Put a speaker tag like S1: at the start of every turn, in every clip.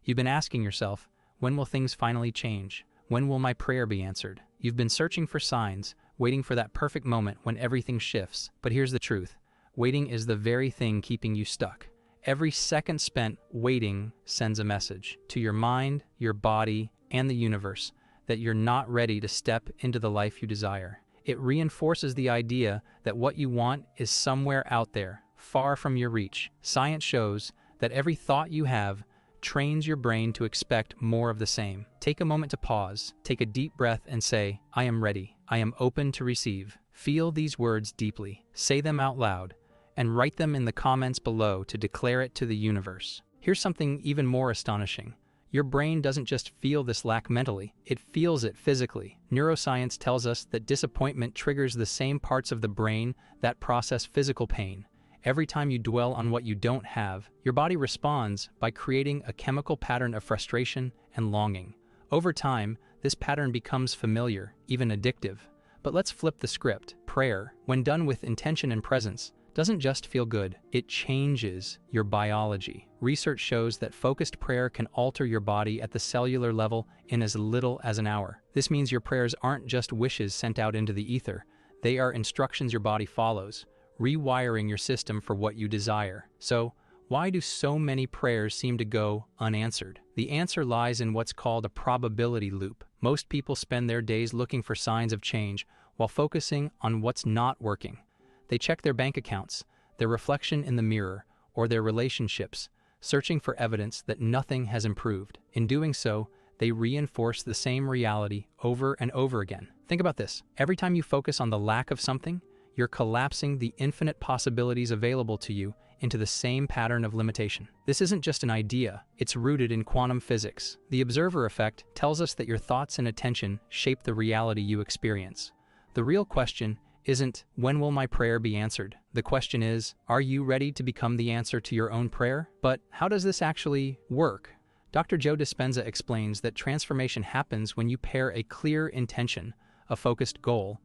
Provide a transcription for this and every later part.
S1: You've been asking yourself, when will things finally change? When will my prayer be answered? You've been searching for signs, waiting for that perfect moment when everything shifts. But here's the truth. Waiting is the very thing keeping you stuck. Every second spent waiting sends a message to your mind, your body, and the universe that you're not ready to step into the life you desire. It reinforces the idea that what you want is somewhere out there, far from your reach. Science shows that every thought you have trains your brain to expect more of the same. Take a moment to pause, take a deep breath and say, I am ready. I am open to receive. Feel these words deeply. Say them out loud and write them in the comments below to declare it to the universe. Here's something even more astonishing. Your brain doesn't just feel this lack mentally, it feels it physically. Neuroscience tells us that disappointment triggers the same parts of the brain that process physical pain. Every time you dwell on what you don't have, your body responds by creating a chemical pattern of frustration and longing. Over time, this pattern becomes familiar, even addictive. But let's flip the script. Prayer, when done with intention and presence, doesn't just feel good, it changes your biology. Research shows that focused prayer can alter your body at the cellular level in as little as an hour. This means your prayers aren't just wishes sent out into the ether, they are instructions your body follows, rewiring your system for what you desire. So, why do so many prayers seem to go unanswered? The answer lies in what's called a probability loop. Most people spend their days looking for signs of change while focusing on what's not working. They check their bank accounts, their reflection in the mirror, or their relationships, searching for evidence that nothing has improved. In doing so, they reinforce the same reality over and over again. Think about this. Every time you focus on the lack of something, you're collapsing the infinite possibilities available to you into the same pattern of limitation. This isn't just an idea, it's rooted in quantum physics. The observer effect tells us that your thoughts and attention shape the reality you experience. The real question isn't, when will my prayer be answered? The question is, are you ready to become the answer to your own prayer? But how does this actually work? Dr. Joe Dispenza explains that transformation happens when you pair a clear intention, a focused goal,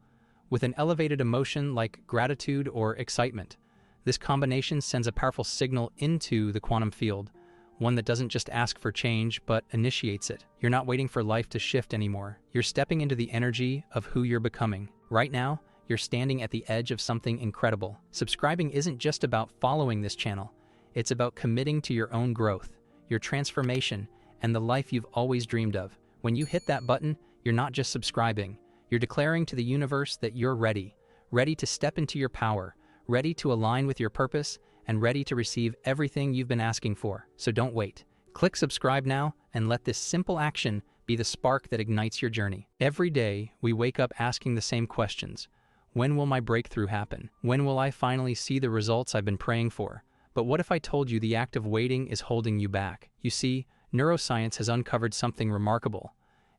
S1: with an elevated emotion like gratitude or excitement. This combination sends a powerful signal into the quantum field, one that doesn't just ask for change, but initiates it. You're not waiting for life to shift anymore. You're stepping into the energy of who you're becoming. Right now, you're standing at the edge of something incredible. Subscribing isn't just about following this channel. It's about committing to your own growth, your transformation, and the life you've always dreamed of. When you hit that button, you're not just subscribing. You're declaring to the universe that you're ready to step into your power, ready to align with your purpose, and ready to receive everything you've been asking for. So don't wait. Click subscribe now and let this simple action be the spark that ignites your journey. Every day, we wake up asking the same questions. When will my breakthrough happen? When will I finally see the results I've been praying for? But what if I told you the act of waiting is holding you back? You see, neuroscience has uncovered something remarkable.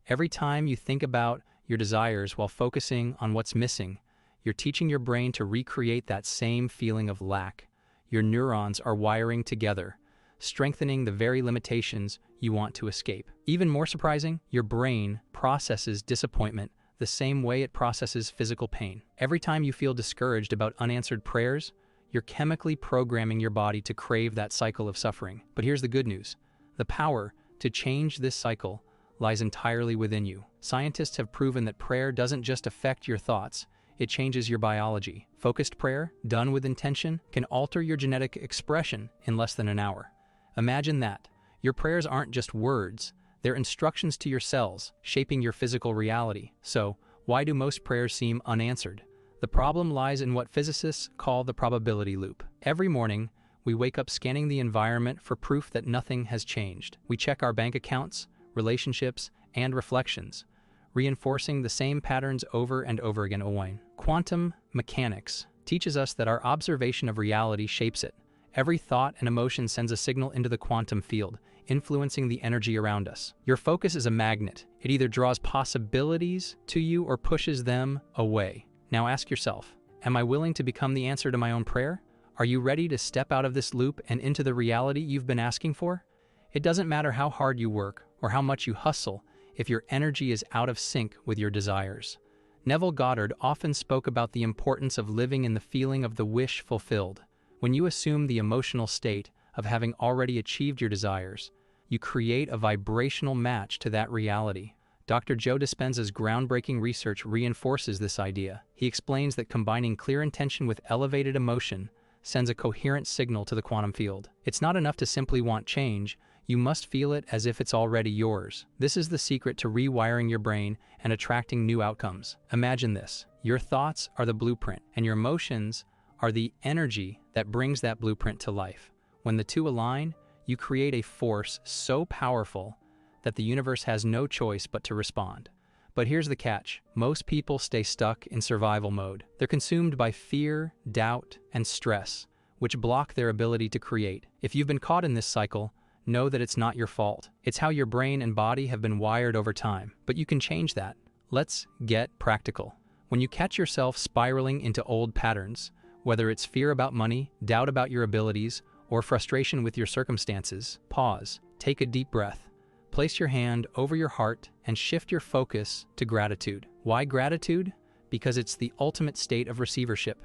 S1: Every time you think about your desires while focusing on what's missing, you're teaching your brain to recreate that same feeling of lack. Your neurons are wiring together, strengthening the very limitations you want to escape. Even more surprising, your brain processes disappointment the same way it processes physical pain. Every time you feel discouraged about unanswered prayers, you're chemically programming your body to crave that cycle of suffering. But here's the good news. The power to change this cycle lies entirely within you. Scientists have proven that prayer doesn't just affect your thoughts, it changes your biology. Focused prayer, done with intention, can alter your genetic expression in less than an hour. Imagine that. Your prayers aren't just words, they're instructions to your cells, shaping your physical reality. So, why do most prayers seem unanswered? The problem lies in what physicists call the probability loop. Every morning, we wake up scanning the environment for proof that nothing has changed. We check our bank accounts, relationships, and reflections, reinforcing the same patterns over and over again. Quantum mechanics teaches us that our observation of reality shapes it. Every thought and emotion sends a signal into the quantum field, influencing the energy around us. Your focus is a magnet. It either draws possibilities to you or pushes them away. Now ask yourself, am I willing to become the answer to my own prayer? Are you ready to step out of this loop and into the reality you've been asking for? It doesn't matter how hard you work or how much you hustle if your energy is out of sync with your desires. Neville Goddard often spoke about the importance of living in the feeling of the wish fulfilled. When you assume the emotional state of having already achieved your desires, you create a vibrational match to that reality. Dr. Joe Dispenza's groundbreaking research reinforces this idea. He explains that combining clear intention with elevated emotion sends a coherent signal to the quantum field. It's not enough to simply want change, you must feel it as if it's already yours. This is the secret to rewiring your brain and attracting new outcomes. Imagine this. Your thoughts are the blueprint, and your emotions are the energy that brings that blueprint to life. When the two align, you create a force so powerful that the universe has no choice but to respond. But here's the catch. Most people stay stuck in survival mode. They're consumed by fear, doubt, and stress, which block their ability to create. If you've been caught in this cycle, know that it's not your fault. It's how your brain and body have been wired over time. But you can change that. Let's get practical. When you catch yourself spiraling into old patterns, whether it's fear about money, doubt about your abilities, or frustration with your circumstances, pause, take a deep breath. Place your hand over your heart and shift your focus to gratitude. Why gratitude? Because it's the ultimate state of receivership.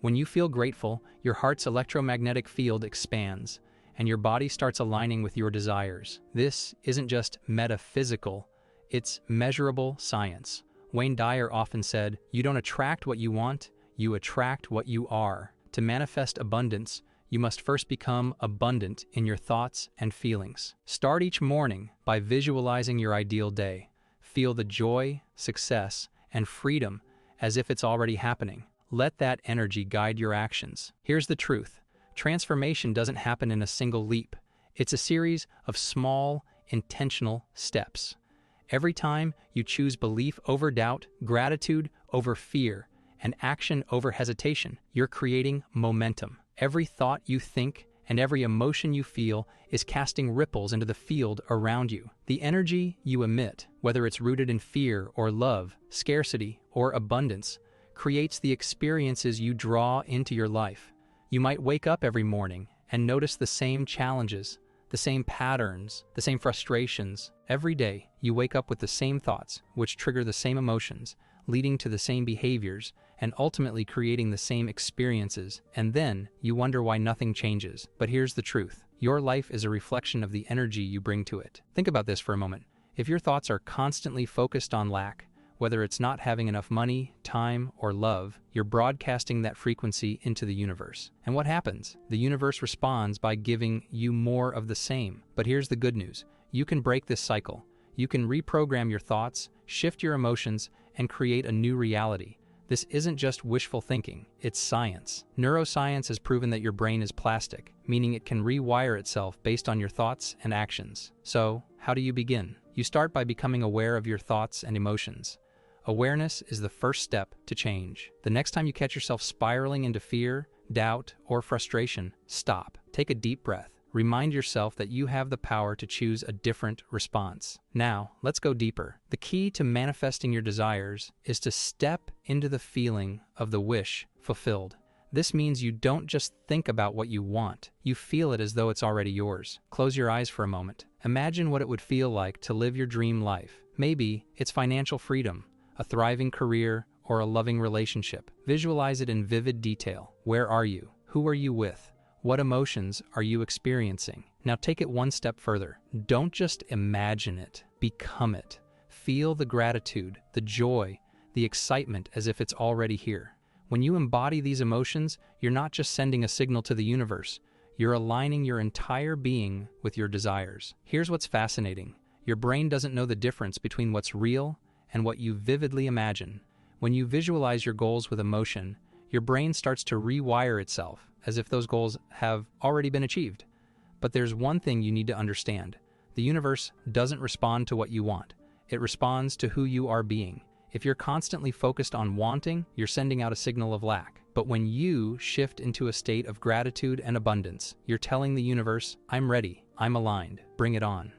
S1: When you feel grateful, your heart's electromagnetic field expands, and your body starts aligning with your desires. This isn't just metaphysical, it's measurable science. Wayne Dyer often said, "You don't attract what you want, you attract what you are." To manifest abundance, you must first become abundant in your thoughts and feelings. Start each morning by visualizing your ideal day. Feel the joy, success, and freedom as if it's already happening. Let that energy guide your actions. Here's the truth. Transformation doesn't happen in a single leap. It's a series of small, intentional steps. Every time you choose belief over doubt, gratitude over fear, and action over hesitation, you're creating momentum. Every thought you think and every emotion you feel is casting ripples into the field around you. The energy you emit, whether it's rooted in fear or love, scarcity or abundance, creates the experiences you draw into your life. You might wake up every morning and notice the same challenges, the same patterns, the same frustrations. Every day, you wake up with the same thoughts, which trigger the same emotions, leading to the same behaviors, and ultimately creating the same experiences. And then, you wonder why nothing changes. But here's the truth. Your life is a reflection of the energy you bring to it. Think about this for a moment. If your thoughts are constantly focused on lack, whether it's not having enough money, time, or love, you're broadcasting that frequency into the universe. And what happens? The universe responds by giving you more of the same. But here's the good news. You can break this cycle. You can reprogram your thoughts, shift your emotions, and create a new reality. This isn't just wishful thinking, it's science. Neuroscience has proven that your brain is plastic, meaning it can rewire itself based on your thoughts and actions. So, how do you begin? You start by becoming aware of your thoughts and emotions. Awareness is the first step to change. The next time you catch yourself spiraling into fear, doubt, or frustration, stop. Take a deep breath. Remind yourself that you have the power to choose a different response. Now, let's go deeper. The key to manifesting your desires is to step into the feeling of the wish fulfilled. This means you don't just think about what you want, you feel it as though it's already yours. Close your eyes for a moment. Imagine what it would feel like to live your dream life. Maybe it's financial freedom, a thriving career, or a loving relationship. Visualize it in vivid detail. Where are you? Who are you with? What emotions are you experiencing? Now take it one step further. Don't just imagine it, become it. Feel the gratitude, the joy, the excitement as if it's already here. When you embody these emotions, you're not just sending a signal to the universe, you're aligning your entire being with your desires. Here's what's fascinating. Your brain doesn't know the difference between what's real and what you vividly imagine. When you visualize your goals with emotion, your brain starts to rewire itself as if those goals have already been achieved. But there's one thing you need to understand. The universe doesn't respond to what you want. It responds to who you are being. If you're constantly focused on wanting, you're sending out a signal of lack. But when you shift into a state of gratitude and abundance, you're telling the universe, I'm ready, I'm aligned, bring it on.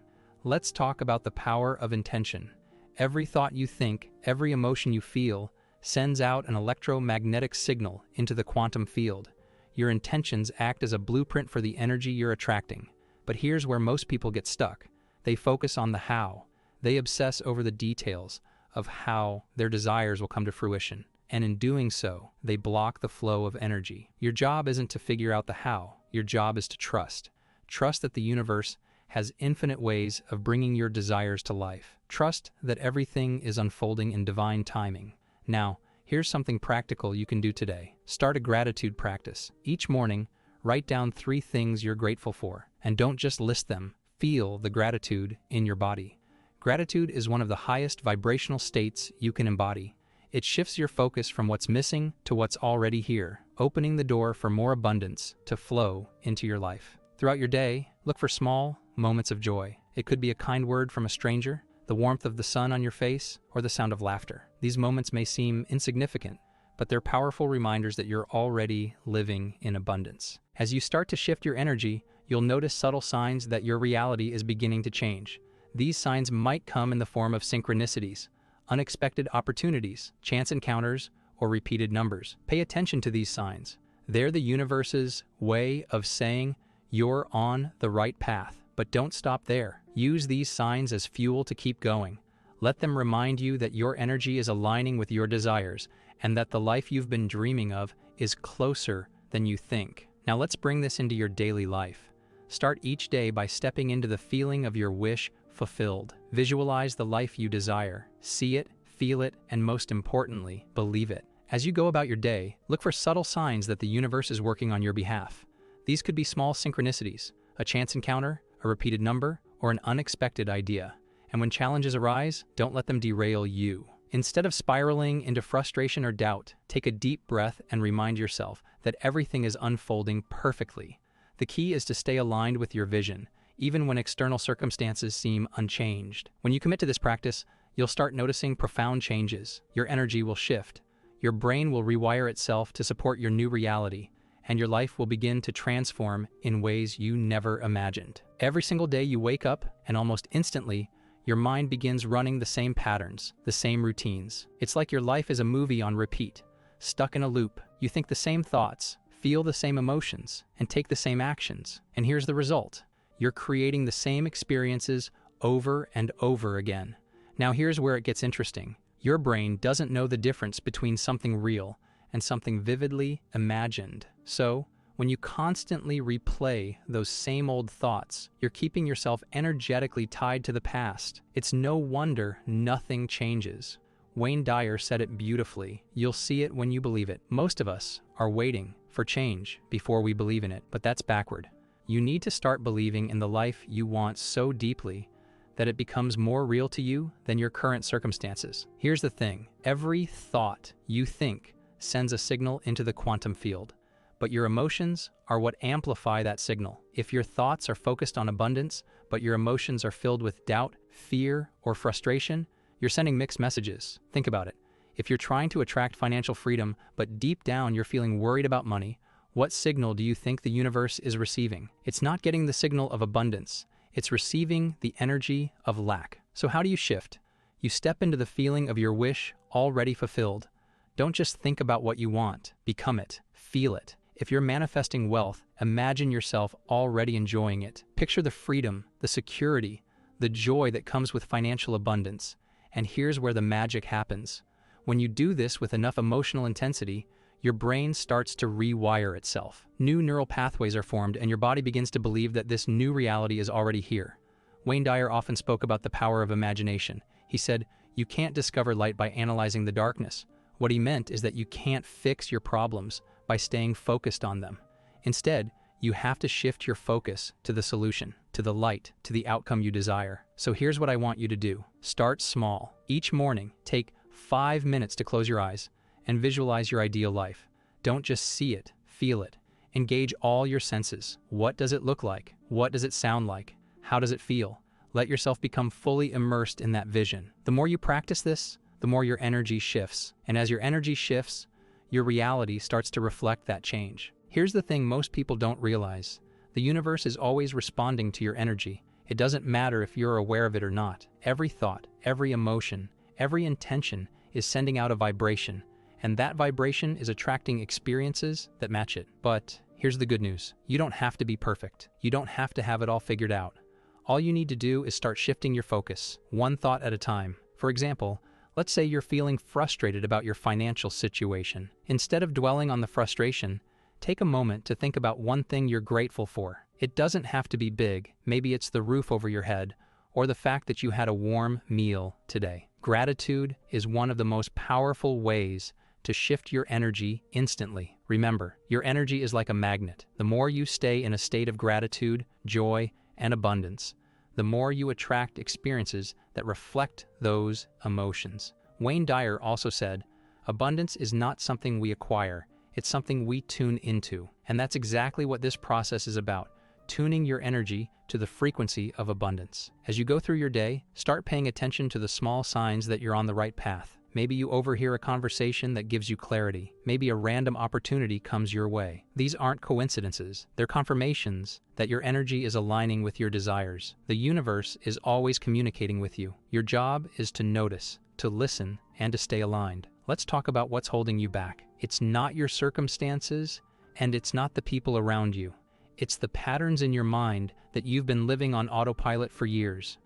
S1: Let's talk about the power of intention. Every thought you think, every emotion you feel, sends out an electromagnetic signal into the quantum field. Your intentions act as a blueprint for the energy you're attracting. But here's where most people get stuck. They focus on the how. They obsess over the details of how their desires will come to fruition. And in doing so, they block the flow of energy. Your job isn't to figure out the how. Your job is to trust. Trust that the universe has infinite ways of bringing your desires to life. Trust that everything is unfolding in divine timing. Now, here's something practical you can do today. Start a gratitude practice. Each morning, write down 3 things you're grateful for, and don't just list them. Feel the gratitude in your body. Gratitude is one of the highest vibrational states you can embody. It shifts your focus from what's missing to what's already here, opening the door for more abundance to flow into your life. Throughout your day, look for small moments of joy. It could be a kind word from a stranger, the warmth of the sun on your face, or the sound of laughter. These moments may seem insignificant, but they're powerful reminders that you're already living in abundance. As you start to shift your energy, you'll notice subtle signs that your reality is beginning to change. These signs might come in the form of synchronicities, unexpected opportunities, chance encounters, or repeated numbers. Pay attention to these signs. They're the universe's way of saying you're on the right path. But don't stop there. Use these signs as fuel to keep going. Let them remind you that your energy is aligning with your desires and that the life you've been dreaming of is closer than you think. Now let's bring this into your daily life. Start each day by stepping into the feeling of your wish fulfilled. Visualize the life you desire. See it, feel it, and most importantly, believe it. As you go about your day, look for subtle signs that the universe is working on your behalf. These could be small synchronicities, a chance encounter, a repeated number, or an unexpected idea. And when challenges arise, don't let them derail you. Instead of spiraling into frustration or doubt, take a deep breath and remind yourself that everything is unfolding perfectly. The key is to stay aligned with your vision, even when external circumstances seem unchanged. When you commit to this practice, you'll start noticing profound changes. Your energy will shift. Your brain will rewire itself to support your new reality, and your life will begin to transform in ways you never imagined. Every single day you wake up, and almost instantly, your mind begins running the same patterns, the same routines. It's like your life is a movie on repeat, stuck in a loop. You think the same thoughts, feel the same emotions, and take the same actions. And here's the result. You're creating the same experiences over and over again. Now here's where it gets interesting. Your brain doesn't know the difference between something real and something vividly imagined. So, when you constantly replay those same old thoughts, you're keeping yourself energetically tied to the past. It's no wonder nothing changes. Wayne Dyer said it beautifully. You'll see it when you believe it. Most of us are waiting for change before we believe in it, but that's backward. You need to start believing in the life you want so deeply that it becomes more real to you than your current circumstances. Here's the thing. Every thought you think sends a signal into the quantum field, but your emotions are what amplify that signal. If your thoughts are focused on abundance, but your emotions are filled with doubt, fear, or frustration, you're sending mixed messages. Think about it. If you're trying to attract financial freedom, but deep down you're feeling worried about money, what signal do you think the universe is receiving? It's not getting the signal of abundance. It's receiving the energy of lack. So how do you shift? You step into the feeling of your wish already fulfilled. Don't just think about what you want. Become it. Feel it. If you're manifesting wealth, imagine yourself already enjoying it. Picture the freedom, the security, the joy that comes with financial abundance. And here's where the magic happens. When you do this with enough emotional intensity, your brain starts to rewire itself. New neural pathways are formed, and your body begins to believe that this new reality is already here. Wayne Dyer often spoke about the power of imagination. He said, "You can't discover light by analyzing the darkness." What he meant is that you can't fix your problems by staying focused on them. Instead, you have to shift your focus to the solution, to the light, to the outcome you desire. So here's what I want you to do. Start small. Each morning, take 5 minutes to close your eyes and visualize your ideal life. Don't just see it, feel it. Engage all your senses. What does it look like? What does it sound like? How does it feel? Let yourself become fully immersed in that vision. The more you practice this, the more your energy shifts. And as your energy shifts, your reality starts to reflect that change. Here's the thing most people don't realize. The universe is always responding to your energy. It doesn't matter if you're aware of it or not. Every thought, every emotion, every intention is sending out a vibration, and that vibration is attracting experiences that match it. But here's the good news. You don't have to be perfect. You don't have to have it all figured out. All you need to do is start shifting your focus, one thought at a time. For example, let's say you're feeling frustrated about your financial situation. Instead of dwelling on the frustration, take a moment to think about one thing you're grateful for. It doesn't have to be big. Maybe it's the roof over your head, or the fact that you had a warm meal today. Gratitude is one of the most powerful ways to shift your energy instantly. Remember, your energy is like a magnet. The more you stay in a state of gratitude, joy, and abundance, the more you attract experiences that reflect those emotions. Wayne Dyer also said, "Abundance is not something we acquire, it's something we tune into." And that's exactly what this process is about, tuning your energy to the frequency of abundance. As you go through your day, start paying attention to the small signs that you're on the right path. Maybe you overhear a conversation that gives you clarity. Maybe a random opportunity comes your way. These aren't coincidences. They're confirmations that your energy is aligning with your desires. The universe is always communicating with you. Your job is to notice, to listen, and to stay aligned. Let's talk about what's holding you back. It's not your circumstances, and it's not the people around you. It's the patterns in your mind that you've been living on autopilot for years.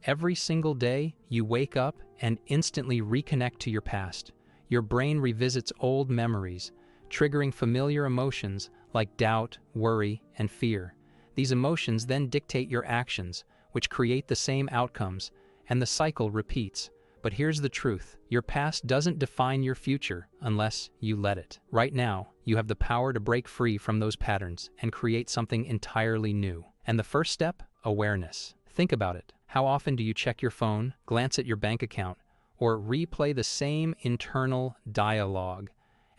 S1: Every single day, you wake up and instantly reconnect to your past. Your brain revisits old memories, triggering familiar emotions like doubt, worry, and fear. These emotions then dictate your actions, which create the same outcomes, and the cycle repeats. But here's the truth. Your past doesn't define your future unless you let it. Right now, you have the power to break free from those patterns and create something entirely new. And the first step? Awareness. Think about it. How often do you check your phone, glance at your bank account, or replay the same internal dialogue,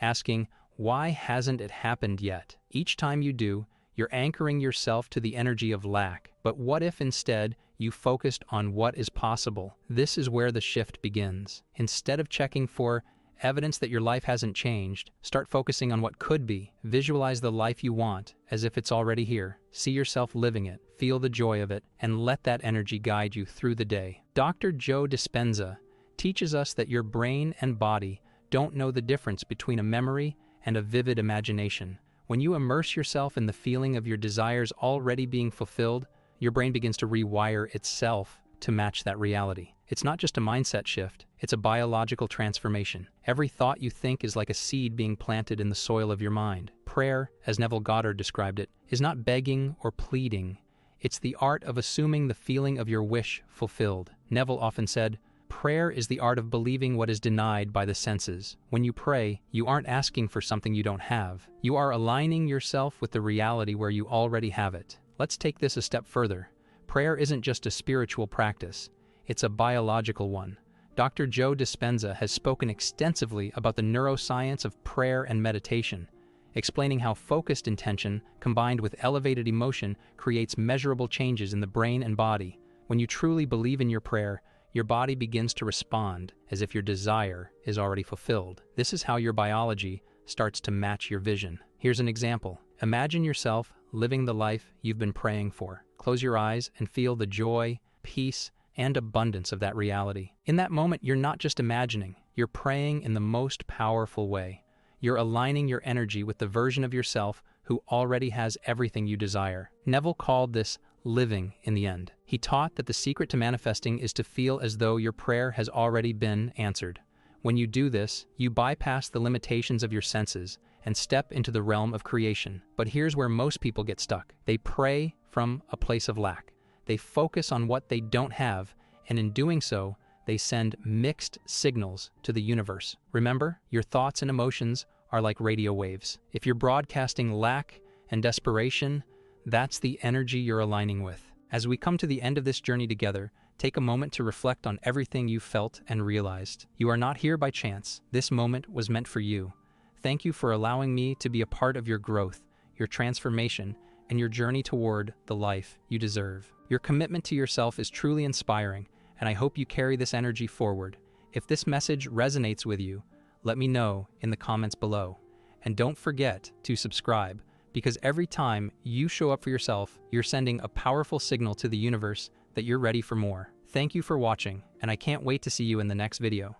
S1: asking, why hasn't it happened yet? Each time you do, you're anchoring yourself to the energy of lack. But what if instead you focused on what is possible? This is where the shift begins. Instead of checking for evidence that your life hasn't changed, start focusing on what could be. Visualize the life you want as if it's already here. See yourself living it, feel the joy of it, and let that energy guide you through the day. Dr. Joe Dispenza teaches us that your brain and body don't know the difference between a memory and a vivid imagination. When you immerse yourself in the feeling of your desires already being fulfilled, your brain begins to rewire itself to match that reality. It's not just a mindset shift, it's a biological transformation. Every thought you think is like a seed being planted in the soil of your mind. Prayer, as Neville Goddard described it, is not begging or pleading. It's the art of assuming the feeling of your wish fulfilled. Neville often said, "Prayer is the art of believing what is denied by the senses." When you pray, you aren't asking for something you don't have. You are aligning yourself with the reality where you already have it. Let's take this a step further. Prayer isn't just a spiritual practice, it's a biological one. Dr. Joe Dispenza has spoken extensively about the neuroscience of prayer and meditation, explaining how focused intention combined with elevated emotion creates measurable changes in the brain and body. When you truly believe in your prayer, your body begins to respond as if your desire is already fulfilled. This is how your biology starts to match your vision. Here's an example. Imagine yourself living the life you've been praying for. Close your eyes and feel the joy, peace, and abundance of that reality. In that moment, you're not just imagining, you're praying in the most powerful way. You're aligning your energy with the version of yourself who already has everything you desire. Neville called this living in the end. He taught that the secret to manifesting is to feel as though your prayer has already been answered. When you do this, you bypass the limitations of your senses and step into the realm of creation. But here's where most people get stuck. They pray from a place of lack. They focus on what they don't have, and in doing so, they send mixed signals to the universe. Remember, your thoughts and emotions are like radio waves. If you're broadcasting lack and desperation, that's the energy you're aligning with. As we come to the end of this journey together, take a moment to reflect on everything you felt and realized. You are not here by chance. This moment was meant for you. Thank you for allowing me to be a part of your growth, your transformation, and your journey toward the life you deserve. Your commitment to yourself is truly inspiring, and I hope you carry this energy forward. If this message resonates with you, let me know in the comments below. And don't forget to subscribe, because every time you show up for yourself, you're sending a powerful signal to the universe that you're ready for more. Thank you for watching, and I can't wait to see you in the next video.